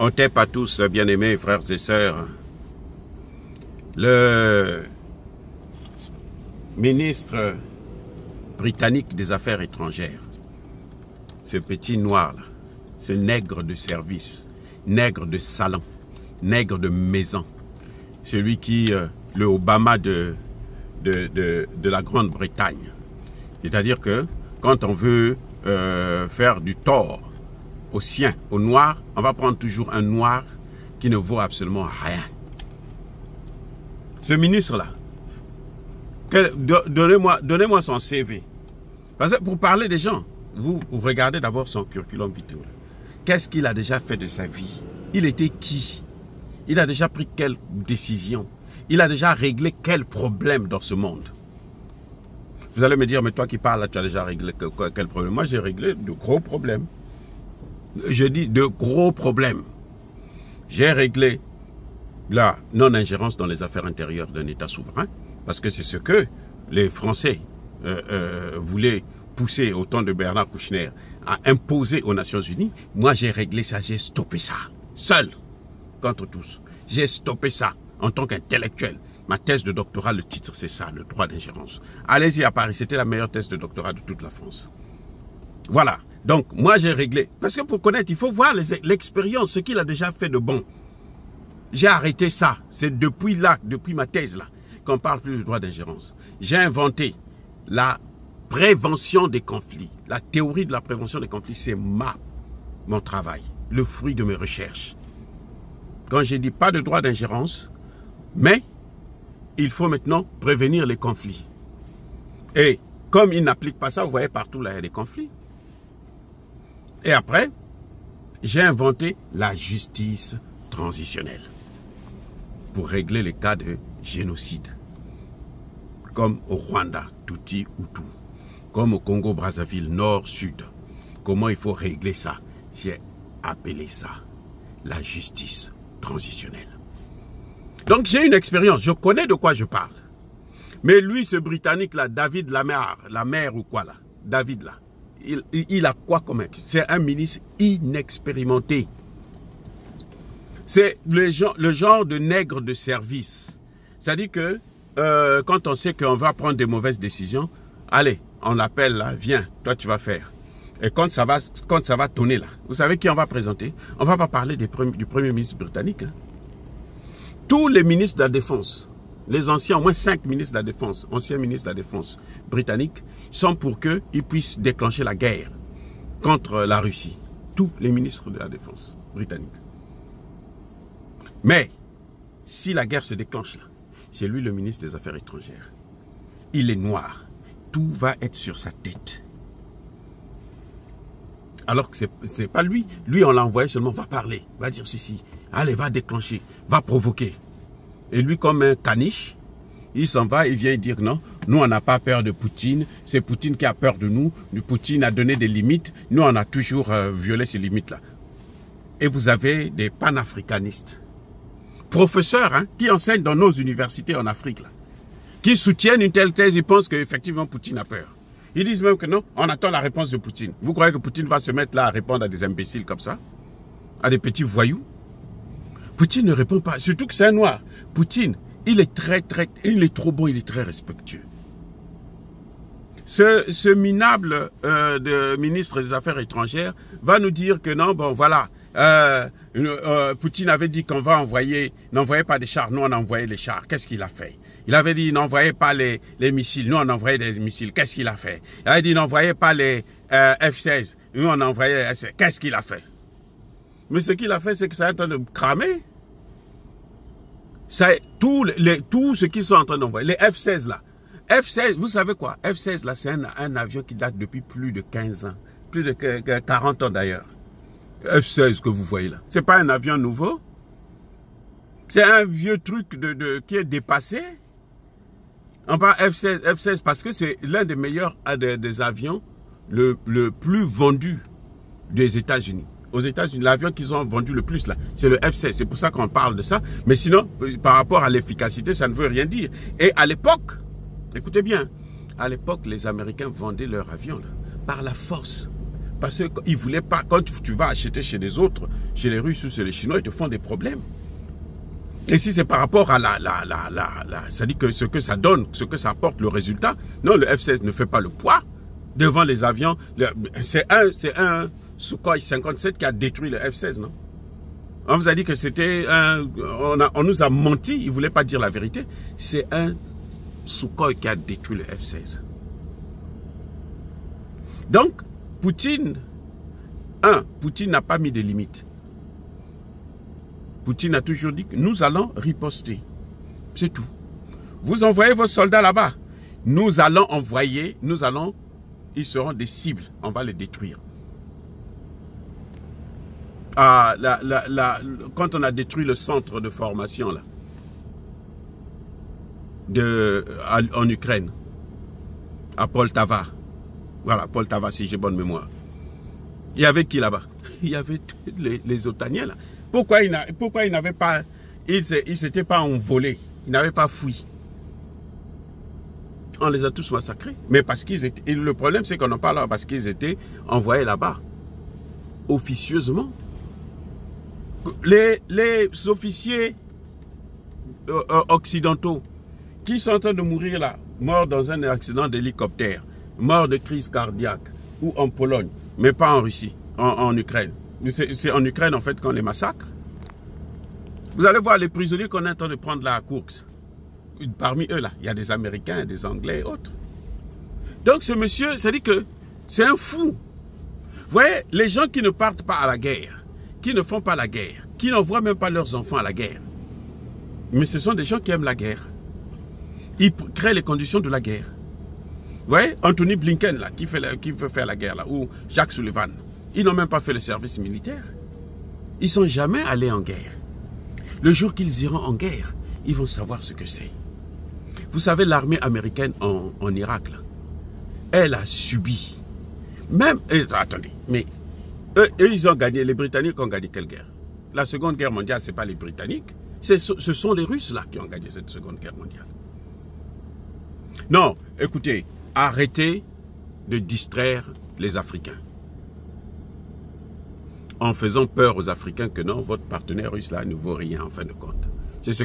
On t'aime à tous, bien-aimés frères et sœurs. Le ministre britannique des Affaires étrangères, ce petit noir-là, ce nègre de service, nègre de salon, nègre de maison, celui qui, le Obama de la Grande-Bretagne. C'est-à-dire que quand on veut faire du tort aux siens, aux noirs, on va prendre toujours un noir qui ne vaut absolument rien. Ce ministre-là, donnez-moi son CV. Parce que pour parler des gens, vous regardez d'abord son curriculum vitae. Qu'est-ce qu'il a déjà fait de sa vie? Il était qui? Il a déjà pris quelle décision? Il a déjà réglé quel problème dans ce monde? Vous allez me dire, mais toi qui parles, là, tu as déjà réglé quel problème? Moi, j'ai réglé de gros problèmes. Je dis de gros problèmes. J'ai réglé la non-ingérence dans les affaires intérieures d'un État souverain, parce que c'est ce que les Français voulaient pousser au temps de Bernard Kouchner à imposer aux Nations Unies. Moi, j'ai réglé ça, j'ai stoppé ça, seul, contre tous. J'ai stoppé ça en tant qu'intellectuel. Ma thèse de doctorat, le titre, c'est ça, le droit d'ingérence. Allez-y à Paris, c'était la meilleure thèse de doctorat de toute la France. Voilà. Donc, moi, j'ai réglé. Parce que pour connaître, il faut voir l'expérience, ce qu'il a déjà fait de bon. J'ai arrêté ça. C'est depuis là, depuis ma thèse là, qu'on parle plus du droit d'ingérence. J'ai inventé la prévention des conflits. La théorie de la prévention des conflits, c'est mon travail, le fruit de mes recherches. Quand j'ai dit pas de droit d'ingérence, mais il faut maintenant prévenir les conflits. Et comme il n'applique pas ça, vous voyez partout là, il y a des conflits. Et après, j'ai inventé la justice transitionnelle pour régler les cas de génocide. Comme au Rwanda, Tutsi, Hutu. Comme au Congo-Brazzaville, Nord-Sud. Comment il faut régler ça? J'ai appelé ça la justice transitionnelle. Donc j'ai une expérience, je connais de quoi je parle. Mais lui, ce Britannique là, David la mère ou quoi là, David là, il a quoi comme... C'est un ministre inexpérimenté. C'est le genre de nègre de service. C'est-à-dire que quand on sait qu'on va prendre des mauvaises décisions, allez, on l'appelle là, viens, toi tu vas faire. Et quand ça va tonner là, vous savez qui on va présenter? On va pas parler du premier ministre britannique. Hein. Tous les ministres de la Défense, les anciens, au moins 5 ministres de la Défense, anciens ministres de la Défense britanniques, sont pour qu'ils puissent déclencher la guerre contre la Russie. Tous les ministres de la Défense britanniques. Mais, si la guerre se déclenche là, c'est lui le ministre des Affaires étrangères. Il est noir. Tout va être sur sa tête. Alors que c'est pas lui. Lui, on l'a envoyé seulement, va parler, va dire ceci. Allez, va déclencher, va provoquer. Et lui, comme un caniche, il s'en va, il vient dire non, nous on n'a pas peur de Poutine, c'est Poutine qui a peur de nous, Poutine a donné des limites, nous on a toujours violé ces limites-là. Et vous avez des panafricanistes, professeurs hein, qui enseignent dans nos universités en Afrique, là, qui soutiennent une telle thèse, ils pensent qu'effectivement Poutine a peur. Ils disent même que non, on attend la réponse de Poutine. Vous croyez que Poutine va se mettre là à répondre à des imbéciles comme ça? À des petits voyous? Poutine ne répond pas, surtout que c'est un noir. Poutine, il est trop bon, il est très respectueux. Ce minable de ministre des Affaires étrangères va nous dire que non, bon voilà, Poutine avait dit qu'on va n'envoyait pas des chars, nous on a envoyé les chars. Qu'est-ce qu'il a fait? Il avait dit n'envoyez pas les missiles, nous on a envoyé des missiles. Qu'est-ce qu'il a fait? Il avait dit n'envoyez pas les F-16, nous on a envoyé les F-16. Qu'est-ce qu'il a fait? Mais ce qu'il a fait, c'est que ça est en train de cramer. Tous ceux qui sont en train d'envoyer, les F-16 là. F-16, vous savez quoi? F-16 là, c'est un avion qui date depuis plus de 15 ans. Plus de 40 ans d'ailleurs. F-16 que vous voyez là. C'est pas un avion nouveau. C'est un vieux truc qui est dépassé. On parle F-16 parce que c'est l'un des meilleurs des avions le plus vendu des États-Unis. Aux États-Unis, l'avion qu'ils ont vendu le plus là, c'est le F-16. C'est pour ça qu'on parle de ça. Mais sinon, par rapport à l'efficacité, ça ne veut rien dire. Et à l'époque, écoutez bien, à l'époque, les Américains vendaient leur avion là, par la force. Parce qu'ils ne voulaient pas, quand tu vas acheter chez les autres, chez les Russes ou chez les Chinois, ils te font des problèmes. Et si c'est par rapport à ça dit que ce que ça donne, ce que ça apporte, le résultat, non, le F-16 ne fait pas le poids devant les avions. C'est un Sukhoi 57 qui a détruit le F-16, non? On vous a dit que c'était un... On nous a menti, ils ne voulaient pas dire la vérité. C'est un Sukhoi qui a détruit le F-16. Donc, Poutine n'a pas mis de limites. Poutine a toujours dit que nous allons riposter. C'est tout. Vous envoyez vos soldats là-bas. Nous allons envoyer, ils seront des cibles. On va les détruire. Ah, quand on a détruit le centre de formation là, en Ukraine, à Poltava. Voilà, Poltava, si j'ai bonne mémoire. Il y avait qui là-bas? Il y avait les Otaniens là. Pourquoi ils n'avaient pas... Ils ne s'étaient pas envolés. Ils n'avaient pas fui. On les a tous massacrés. Mais parce qu'ils étaient... Et le problème, c'est qu'on en parle parce qu'ils étaient envoyés là-bas. Officieusement. Les officiers occidentaux qui sont en train de mourir là, morts dans un accident d'hélicoptère, morts de crise cardiaque, ou en Pologne, mais pas en Russie, en Ukraine. C'est en Ukraine, en fait, qu'on les massacre. Vous allez voir les prisonniers qu'on est en train de prendre là à Courx. Parmi eux, là, il y a des Américains, des Anglais et autres. Donc, ce monsieur, ça dit que c'est un fou. Vous voyez, les gens qui ne partent pas à la guerre, qui ne font pas la guerre, qui n'envoient même pas leurs enfants à la guerre, mais ce sont des gens qui aiment la guerre. Ils créent les conditions de la guerre. Vous voyez, Anthony Blinken, là, qui veut faire la guerre, là, ou Jacques Sullivan, ils n'ont même pas fait le service militaire. Ils ne sont jamais allés en guerre. Le jour qu'ils iront en guerre, ils vont savoir ce que c'est. Vous savez, l'armée américaine en Irak, là, elle a subi. Même, attendez, mais eux, ils ont gagné, les Britanniques ont gagné quelle guerre? La Seconde Guerre mondiale, ce n'est pas les Britanniques, ce sont les Russes, là, qui ont gagné cette Seconde Guerre mondiale. Non, écoutez, arrêtez de distraire les Africains. En faisant peur aux Africains que non, votre partenaire russe là ne vaut rien en fin de compte. C'est ce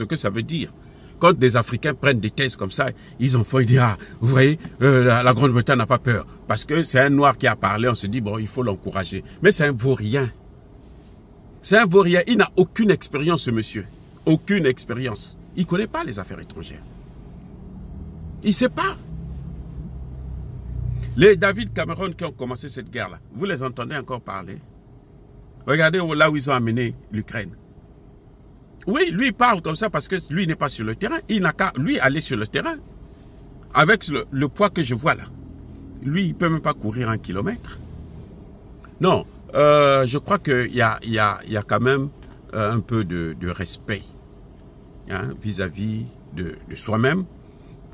que ça veut dire. Quand des Africains prennent des thèses comme ça, ils en font, ils disent, ah, vous voyez, la Grande-Bretagne n'a pas peur. Parce que c'est un noir qui a parlé, on se dit, bon, il faut l'encourager. Mais c'est un vaurien. C'est un vaurien. Il n'a aucune expérience, ce monsieur. Aucune expérience. Il ne connaît pas les affaires étrangères. Il ne sait pas. Les David Cameron qui ont commencé cette guerre-là, vous les entendez encore parler? Regardez là où ils ont amené l'Ukraine. Oui, lui il parle comme ça parce que lui n'est pas sur le terrain. Il n'a qu'à, lui, aller sur le terrain. Avec le poids que je vois là. Lui, il ne peut même pas courir 1 kilomètre. Non, je crois qu'il y a quand même un peu de respect vis-à-vis de soi-même.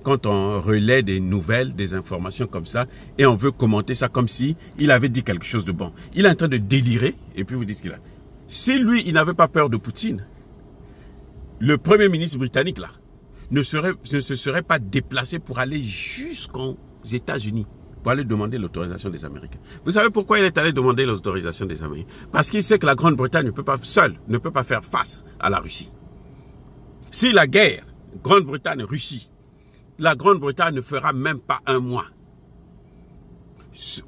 Quand on relaie des nouvelles, des informations comme ça, et on veut commenter ça comme si il avait dit quelque chose de bon. Il est en train de délirer, et puis vous dites qu'il a... Si lui, il n'avait pas peur de Poutine, le Premier ministre britannique, là, ne se serait pas déplacé pour aller jusqu'aux États-Unis, pour aller demander l'autorisation des Américains. Vous savez pourquoi il est allé demander l'autorisation des Américains? Parce qu'il sait que la Grande-Bretagne ne peut pas faire face à la Russie. Si la guerre, Grande-Bretagne-Russie, la Grande-Bretagne ne fera même pas 1 mois.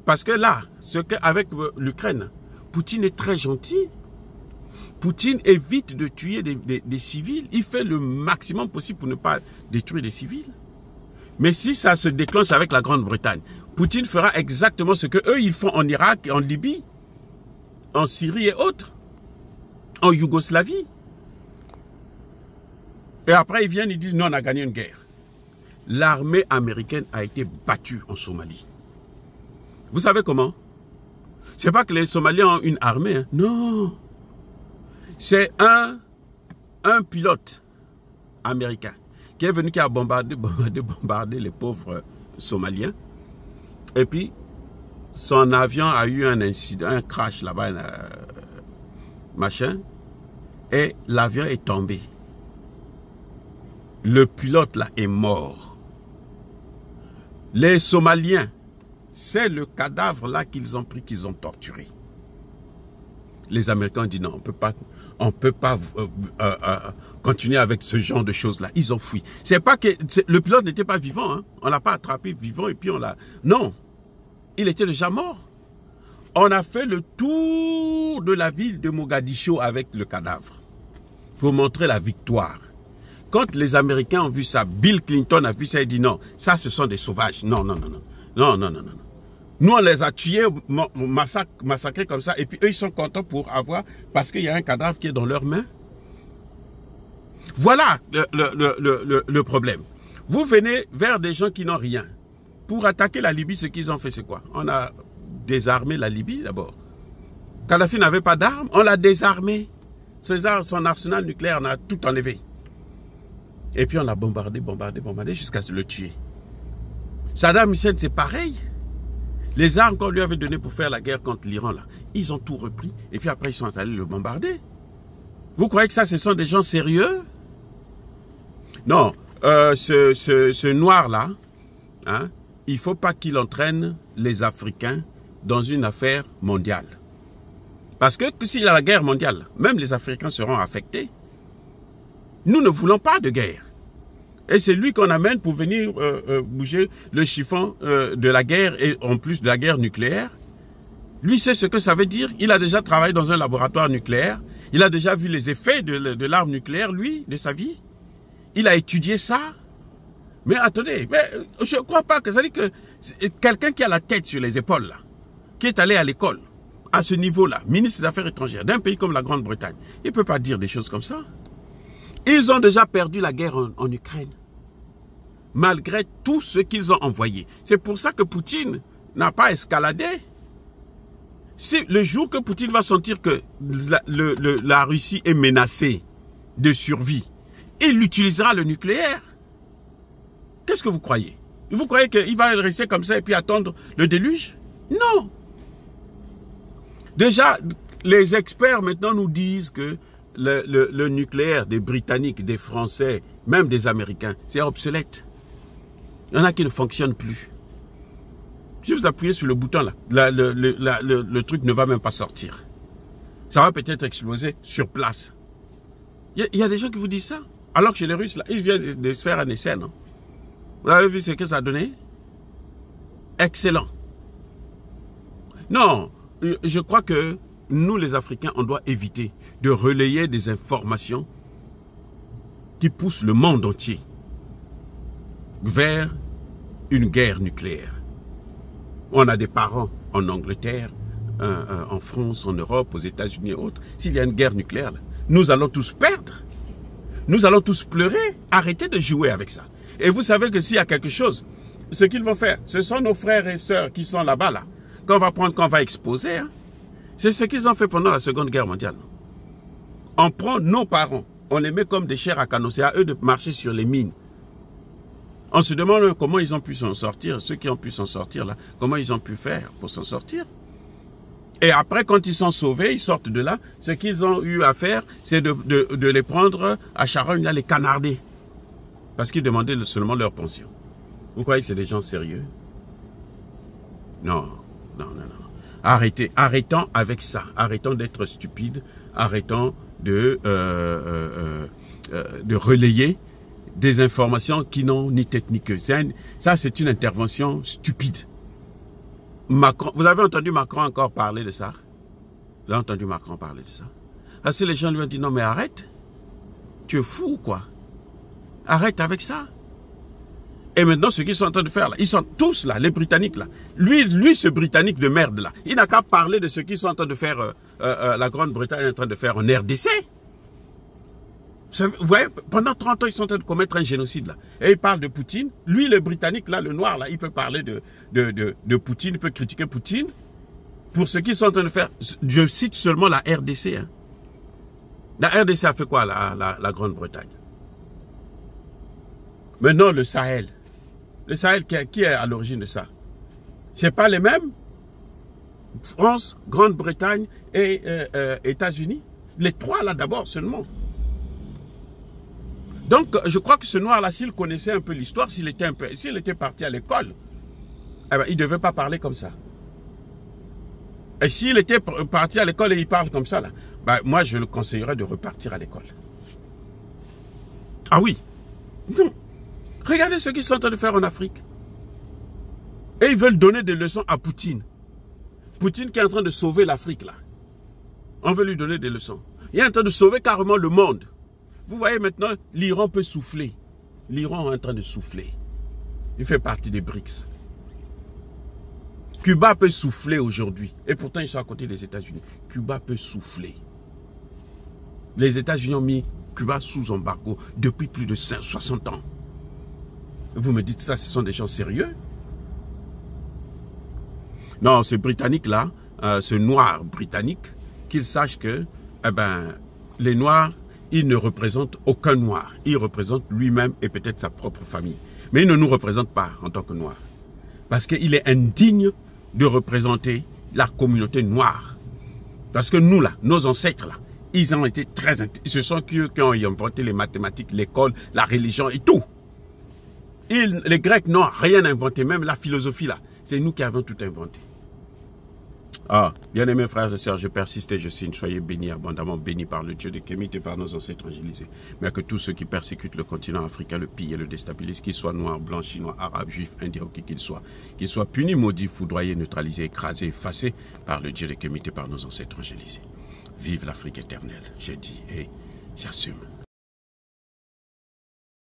Parce que là, avec l'Ukraine, Poutine est très gentil. Poutine évite de tuer des civils. Il fait le maximum possible pour ne pas détruire des civils. Mais si ça se déclenche avec la Grande-Bretagne, Poutine fera exactement ce qu'eux ils font en Irak, en Libye, en Syrie et autres, en Yougoslavie. Et après ils viennent, ils disent non, on a gagné une guerre. L'armée américaine a été battue en Somalie. Vous savez comment? C'est pas que les Somaliens ont une armée. Hein. Non. C'est un pilote américain qui est venu, qui a bombardé les pauvres Somaliens. Et puis, son avion a eu un incident, un crash là-bas, machin. Et l'avion est tombé. Le pilote là est mort. Les Somaliens c'est le cadavre là qu'ils ont pris, qu'ils ont torturé. Les Américains ont dit non, on peut pas continuer avec ce genre de choses-là. Ils ont fui. C'est pas que le pilote n'était pas vivant, hein. On l'a pas attrapé vivant et puis on l'a... Non, il était déjà mort. On a fait le tour de la ville de Mogadiscio avec le cadavre pour montrer la victoire. Quand les Américains ont vu ça, Bill Clinton a vu ça et dit non, ça ce sont des sauvages. Non, non, non, non, non, non, non, non. Nous, on les a tués, massacrés comme ça. Et puis, eux, ils sont contents pour avoir... Parce qu'il y a un cadavre qui est dans leurs mains. Voilà le problème. Vous venez vers des gens qui n'ont rien. Pour attaquer la Libye, ce qu'ils ont fait, c'est quoi? On a désarmé la Libye, d'abord. Kadhafi n'avait pas d'armes, on l'a désarmé. Son arsenal nucléaire, on a tout enlevé. Et puis, on l'a bombardé jusqu'à le tuer. Saddam Hussein, c'est pareil. Les armes qu'on lui avait données pour faire la guerre contre l'Iran, là, ils ont tout repris. Et puis après, ils sont allés le bombarder. Vous croyez que ça, ce sont des gens sérieux? Non, ce noir-là, hein, il ne faut pas qu'il entraîne les Africains dans une affaire mondiale. Parce que s'il y a la guerre mondiale, même les Africains seront affectés. Nous ne voulons pas de guerre. Et c'est lui qu'on amène pour venir bouger le chiffon de la guerre et en plus de la guerre nucléaire. Lui sait ce que ça veut dire. Il a déjà travaillé dans un laboratoire nucléaire. Il a déjà vu les effets de l'arme nucléaire, lui, de sa vie. Il a étudié ça. Mais attendez, je ne crois pas que ça dit que quelqu'un qui a la tête sur les épaules, là, qui est allé à l'école, à ce niveau-là, ministre des Affaires étrangères, d'un pays comme la Grande-Bretagne, il ne peut pas dire des choses comme ça. Ils ont déjà perdu la guerre en Ukraine. Malgré tout ce qu'ils ont envoyé. C'est pour ça que Poutine n'a pas escaladé. C'est le jour que Poutine va sentir que la Russie est menacée de survie, il utilisera le nucléaire. Qu'est-ce que vous croyez? Vous croyez qu'il va rester comme ça et puis attendre le déluge? Non. Déjà, les experts maintenant nous disent que le nucléaire des Britanniques, des Français, même des Américains, c'est obsolète. Il y en a qui ne fonctionnent plus. Si vous appuyez sur le bouton là, le truc ne va même pas sortir. Ça va peut-être exploser sur place. Il y a des gens qui vous disent ça. Alors que chez les Russes, là, ils viennent de se faire un essai, non? Vous avez vu ce que ça a donné? Excellent. Non, je crois que nous, les Africains, on doit éviter de relayer des informations qui poussent le monde entier vers une guerre nucléaire. On a des parents en Angleterre, en France, en Europe, aux États-Unis et autres. S'il y a une guerre nucléaire, nous allons tous perdre. Nous allons tous pleurer. Arrêtez de jouer avec ça. Et vous savez que s'il y a quelque chose, ce qu'ils vont faire, ce sont nos frères et sœurs qui sont là-bas, là, qu'on va prendre, qu'on va exposer. Hein. C'est ce qu'ils ont fait pendant la Seconde Guerre mondiale. On prend nos parents, on les met comme des chairs à canon. C'est à eux de marcher sur les mines. On se demande comment ils ont pu s'en sortir, ceux qui ont pu s'en sortir là, comment ils ont pu faire pour s'en sortir. Et après, quand ils sont sauvés, ils sortent de là, ce qu'ils ont eu à faire, c'est de les prendre à Charonne, là, les canarder. Parce qu'ils demandaient seulement leur pension. Vous croyez que c'est des gens sérieux? Non, non, non, non. Arrêtez, arrêtons avec ça. Arrêtons d'être stupides. Arrêtons de relayer des informations qui n'ont ni tête ni queue. Ça, c'est une intervention stupide. Macron, vous avez entendu Macron encore parler de ça? Vous avez entendu Macron parler de ça? Parce que les gens lui ont dit, non mais arrête. Tu es fou ou quoi? Arrête avec ça. Et maintenant, ce qu'ils sont en train de faire là, ils sont tous là, les Britanniques là. Lui, ce Britannique de merde là, il n'a qu'à parler de ce qu'ils sont en train de faire, la Grande-Bretagne est en train de faire en RDC. Vous voyez, pendant 30 ans, ils sont en train de commettre un génocide là. Et il parle de Poutine. Lui, le Britannique là, le noir là, il peut parler de Poutine, il peut critiquer Poutine. Pour ce qu'ils sont en train de faire, je cite seulement la RDC. Hein. La RDC a fait quoi, la Grande-Bretagne? Maintenant, le Sahel. Le Sahel, qui est à l'origine de ça? C'est pas les mêmes? France, Grande-Bretagne et États-Unis. Les trois là d'abord seulement. Donc, je crois que ce noir-là, s'il connaissait un peu l'histoire, s'il était parti à l'école, eh ben, il ne devait pas parler comme ça. Et s'il était parti à l'école et il parle comme ça, là, ben, moi, je le conseillerais de repartir à l'école. Ah oui. Non. Regardez ce qu'ils sont en train de faire en Afrique. Et ils veulent donner des leçons à Poutine. Poutine qui est en train de sauver l'Afrique, là. On veut lui donner des leçons. Il est en train de sauver carrément le monde. Vous voyez maintenant, l'Iran peut souffler. L'Iran est en train de souffler. Il fait partie des BRICS. Cuba peut souffler aujourd'hui. Et pourtant, ils sont à côté des États-Unis. Cuba peut souffler. Les États-Unis ont mis Cuba sous embargo depuis plus de 60 ans. Vous me dites ça, ce sont des gens sérieux? Non, ce Britannique-là, ce noir britannique, qu'il sache que eh ben, les noirs, ils ne représentent aucun noir. Il représente lui-même et peut-être sa propre famille. Mais il ne nous représente pas en tant que noirs. Parce qu'il est indigne de représenter la communauté noire. Parce que nous, là, nos ancêtres, là, ils ont été très... Ce sont eux qui ont inventé les mathématiques, l'école, la religion et tout. Les Grecs n'ont rien inventé, même la philosophie, là. C'est nous qui avons tout inventé. Ah, bien-aimés frères et sœurs, je persiste et je signe. Soyez bénis, abondamment bénis par le Dieu de Kémite et par nos ancêtres angélisés. Mais que tous ceux qui persécutent le continent africain, le pillent et le déstabilisent, qu'ils soient noirs, blancs, chinois, arabes, juifs, indiens ou qui qu'ils soient punis, maudits, foudroyés, neutralisés, écrasés, effacés par le Dieu de Kémite et par nos ancêtres angélisés. Vive l'Afrique éternelle, j'ai dit et j'assume.